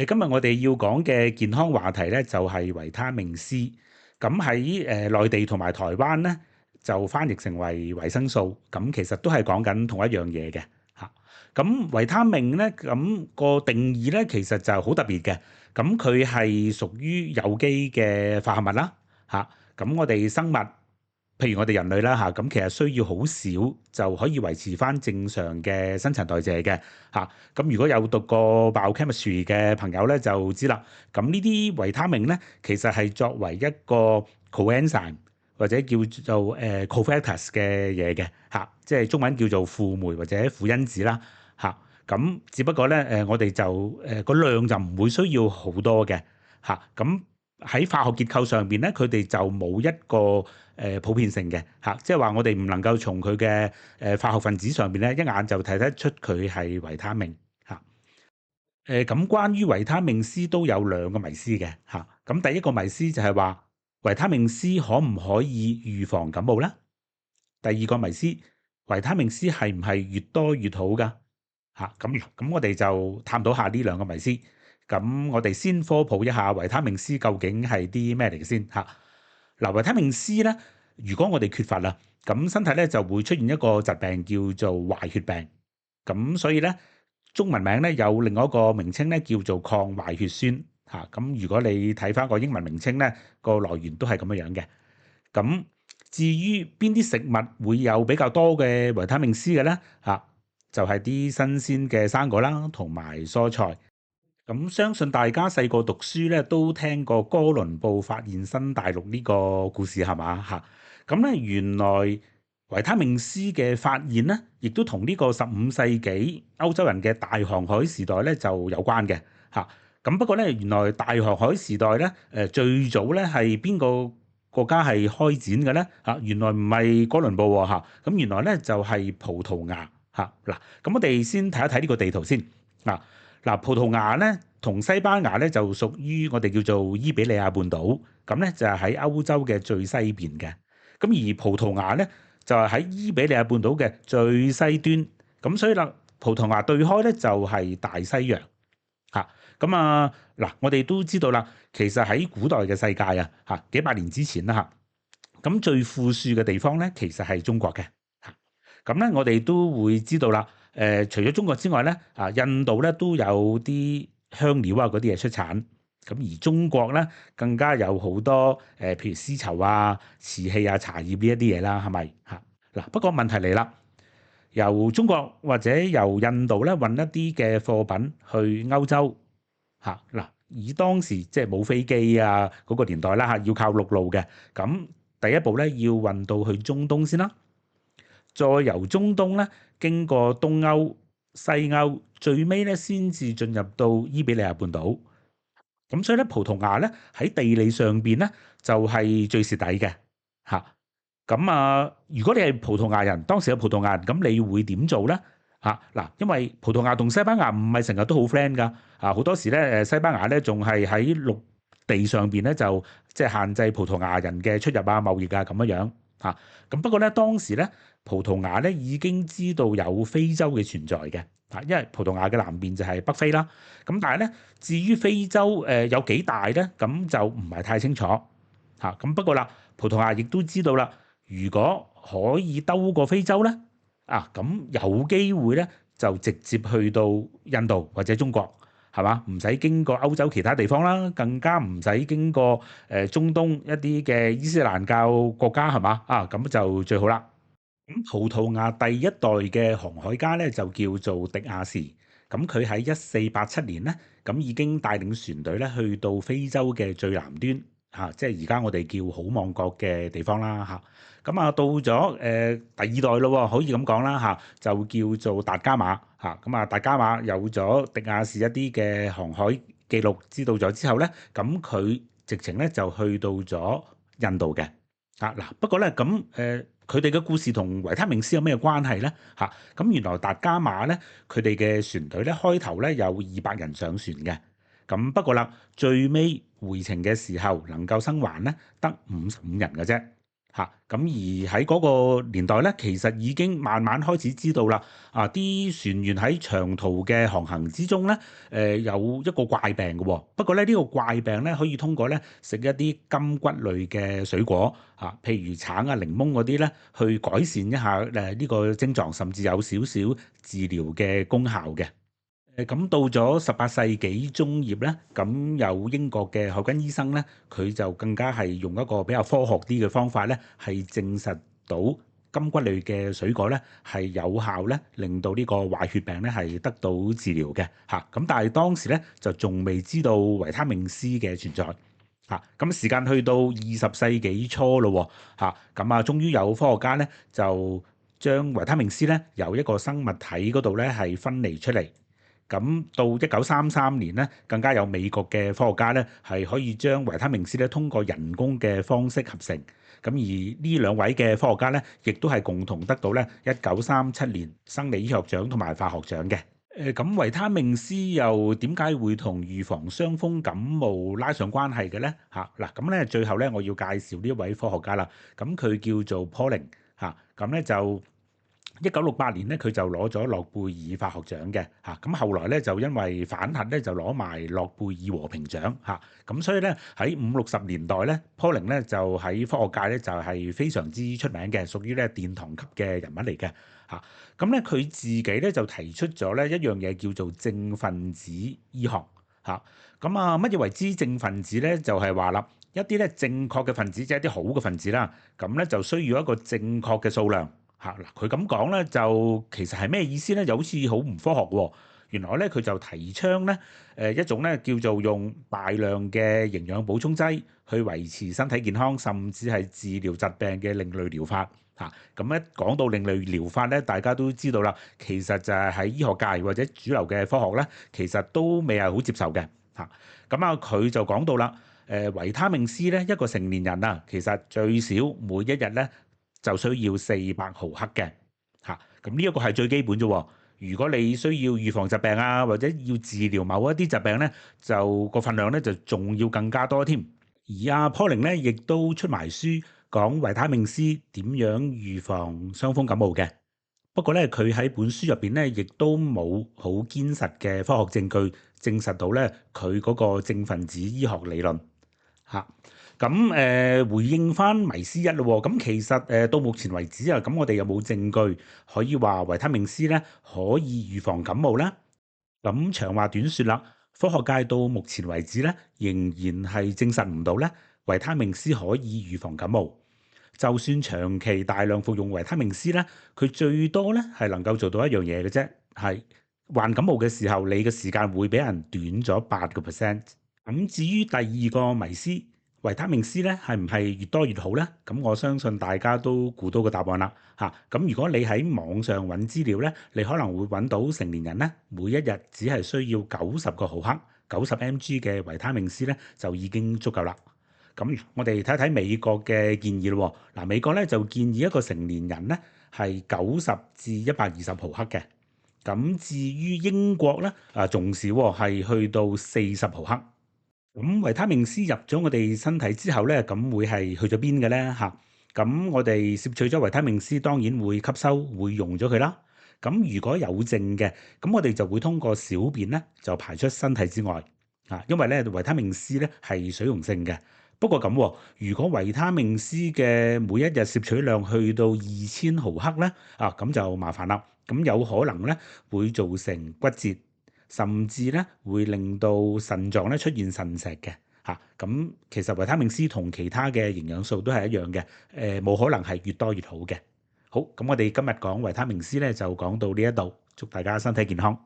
今日我哋要講嘅健康話題咧，就係維他命 C。咁喺內地同埋台灣咧，就翻譯成為維生素。咁其實都係講緊同一樣嘢嘅嚇。咁維他命咧，咁個定義咧，其實就好特別嘅。咁佢係屬於有機嘅化合物啦嚇。咁我哋生物，譬如我哋人類啦嚇，咁其實需要好少就可以維持翻正常嘅新陳代謝嘅嚇。咁如果有讀過 biochemistry 嘅朋友咧，就知啦。咁呢啲維他命咧，其實係作為一個 coenzyme 或者叫做cofactors 嘅嘢嘅嚇，即係中文叫做輔酶或者輔因子啦嚇。咁只不過咧我哋就個量就唔會需要好多嘅嚇。咁喺化學結構上邊咧，佢哋就冇一個普遍性嘅嚇，即係話我哋唔能夠從佢嘅化學分子上邊咧一眼就睇得出佢係維他命嚇。咁關於維他命 C 都有兩個迷思嘅嚇。咁第一個迷思就係話維他命 C 可唔可以預防感冒咧？第二個迷思，維他命 C 係唔係越多越好㗎？嚇，咁我哋就探討下呢兩個迷思。咁我哋先科普一下維他命 C 究竟係啲咩嚟嘅先嚇。嗱，維他命 C 咧，如果我哋缺乏啦，咁身體咧就會出現一個疾病叫做壞血病。咁所以咧，中文名咧有另外一個名稱咧叫做抗壞血酸嚇。咁如果你睇翻個英文名稱咧，個來源都係咁樣樣嘅。咁至於邊啲食物會有比較多嘅維他命 C 嘅咧嚇，就係啲新鮮嘅生果啦，同埋蔬菜。咁相信大家細個讀書咧都聽過哥倫布發現新大陸呢個故事係嘛嚇？咁咧原來維他命 C 嘅發現咧，亦都同呢個15世紀歐洲人嘅大航海時代咧就有關嘅嚇。咁不過咧，原來大航海時代咧最早咧係邊個國家係開展嘅咧嚇？原來唔係哥倫布喎嚇。咁原來咧就係葡萄牙嚇。嗱，咁我哋先睇一睇呢個地圖先嗱。葡萄牙咧同西班牙咧就屬於我哋叫做伊比利亞半島，咁咧就係喺歐洲嘅最西邊嘅。咁而葡萄牙咧就係喺伊比利亞半島嘅最西端，咁所以啦，葡萄牙對開咧就係大西洋嚇。咁嗱，我哋都知道啦，其實喺古代嘅世界嚇，幾百年之前啦嚇，咁最富庶嘅地方咧其實係中國嘅嚇。咁咧我哋都會知道啦。除咗中國之外咧，印度咧都有啲香料啊嗰啲嘢出產，咁而中國咧更加有好多譬如絲綢啊、瓷器啊、茶葉呢一啲嘢啦，係咪嚇？嗱，不過問題嚟啦，由中國或者由印度咧運一啲嘅貨品去歐洲嚇，嗱，以當時即係冇飛機啊嗰個年代啦嚇，要靠陸路嘅，咁第一步咧要運到去中東先啦。再由中東咧經過東歐、西歐，最尾咧先至進入到伊比利亞半島。咁所以咧，葡萄牙咧喺地理上邊咧就係最蝕底嘅嚇。咁如果你係葡萄牙人，當時嘅葡萄牙人，咁你會點做咧？嚇嗱，因為葡萄牙同西班牙唔係成日都好 friend 㗎。好多時咧西班牙咧仲係喺陸地上邊咧就即係限制葡萄牙人嘅出入啊、貿易啊咁樣嚇。咁不過咧當時咧葡萄牙咧已經知道有非洲嘅存在嘅嚇，因為葡萄牙嘅南邊就係北非啦。咁但係咧至於非洲有幾大咧，咁就唔係太清楚嚇。咁不過啦，葡萄牙亦都知道啦，如果可以兜過非洲咧咁有機會咧就直接去到印度或者中國。係嘛？唔使經過歐洲其他地方啦，更加唔使經過中東一啲嘅伊斯蘭教國家係嘛？咁就最好啦。咁葡萄牙第一代嘅航海家咧就叫做迪亞士，咁佢喺1487年咧，咁已經帶領船隊咧去到非洲嘅最南端即係而家我哋叫好望角嘅地方啦到咗第二代咯，可以咁講啦就叫做達伽馬達伽馬有咗迪亞士一啲嘅航海記錄知道咗之後咧，咁佢直情咧就去到咗印度嘅不過咧咁佢哋嘅故事同維他命 C 有咩關係咧咁原來達伽馬咧佢哋嘅船隊咧開頭咧有200人上船嘅，咁不過啦最尾回程嘅時候能夠生還咧得55人嘅啫。嚇，咁而喺嗰個年代咧，其實已經慢慢開始知道啦。啲船員喺長途嘅航行之中咧，有一個怪病嘅喎。不過咧，呢個怪病咧可以通過咧食一啲柑橘類嘅水果譬如橙啊、檸檬嗰啲咧，去改善一下呢個症狀，甚至有少少治療嘅功效嘅。咁到咗18世紀中葉咧，咁有英國嘅海軍醫生咧，佢就更加係用一個比較科學啲嘅方法咧，係證實到柑橘類嘅水果咧係有效咧，令到呢個壞血病咧係得到治療嘅嚇。咁但係當時咧就仲未知道維他命 C 嘅存在嚇。咁時間去到20世紀初咯嚇，咁終於有科學家咧就將維他命 C 咧由一個生物體嗰度咧係分離出嚟。咁到1933年咧，更加有美國嘅科學家咧，係可以將維他命 C 咧通過人工嘅方式合成。咁而呢兩位嘅科學家咧，亦都係共同得到咧1937年生理醫學獎同埋化學獎嘅。咁維他命 C 又點解會同預防傷風感冒拉上關係嘅咧？嗱，咁咧最後咧我要介紹呢一位科學家啦。咁佢叫做 Pauling 咁咧就1968年咧，佢就攞咗諾貝爾化學獎嘅嚇。咁後來咧就因為反核咧就攞埋諾貝爾和平獎嚇。咁所以咧喺50、60年代咧，Pauling咧就喺科學界咧就係非常之出名嘅，屬於咧殿堂級嘅人物嚟嘅嚇。咁咧佢自己咧就提出咗咧一樣嘢叫做正分子醫學嚇。乜嘢為之正分子咧？就係話啦，一啲咧正確嘅分子，即係一啲好嘅分子啦，咁咧就需要一個正確嘅數量。嗱，佢咁講咧，就其實係咩意思咧？就好似好唔科學喎。原來咧，佢就提倡咧，一種咧叫做用大量嘅營養補充劑去維持身體健康，甚至係治療疾病嘅另類療法嚇。咁一講到另類療法咧，大家都知道啦，其實就係喺醫學界或者主流嘅科學咧，其實都未係好接受嘅嚇。佢就講到啦，維他命 C 咧，一個成年人其實最少每一日咧，就需要400毫克嘅嚇。咁呢一個係最基本啫喎。如果你需要預防疾病或者要治療某一啲疾病咧，就個份量咧就仲要更加多添。而阿 Pauling 咧亦都出埋書講維他命 C 點樣預防傷風感冒嘅。不過咧，佢喺本書入邊咧，亦都冇好堅實嘅科學證據證實到咧佢嗰個正分子醫學理論嚇。回應翻迷思一咯喎，咁其實到目前為止咁我哋有冇證據可以話維他命 C 咧可以預防感冒咧？咁長話短説啦，科學界到目前為止咧，仍然係證實唔到咧維他命 C 可以預防感冒。就算長期大量服用維他命 C 咧，佢最多咧係能夠做到一樣嘢嘅啫，係患感冒嘅時候，你嘅時間會比人短咗8%。咁至於第二個迷思，維他命 C 咧係唔係越多越好咧？咁我相信大家都估到個答案啦嚇。咁如果你喺網上揾資料咧，你可能會揾到成年人咧每一日只係需要90個毫克90 mg 嘅維他命 C 咧就已經足夠啦。咁我哋睇睇美國嘅建議咯。嗱，美國咧就建議一個成年人咧係90至120毫克嘅。咁至於英國咧仲少喎，係去到40毫克。咁維他命 C 入咗我哋身體之後咧，咁會係去咗邊嘅咧嚇？咁我哋攝取咗維他命 C，當然會吸收，會用咗佢啦。咁如果有剩嘅，咁我哋就會通過小便咧就排出身體之外因為咧維他命 C 咧係水溶性嘅。不過咁，如果維他命 C 嘅每一日攝取量去到2000毫克咧咁就麻煩啦。咁有可能咧會造成骨折。甚至咧會令到腎臟咧出現腎石嘅嚇。咁其實維他命 C 同其他嘅營養素都係一樣嘅，冇可能係越多越好嘅。好，咁我哋今日講維他命 C 咧就講到呢一度，祝大家身體健康。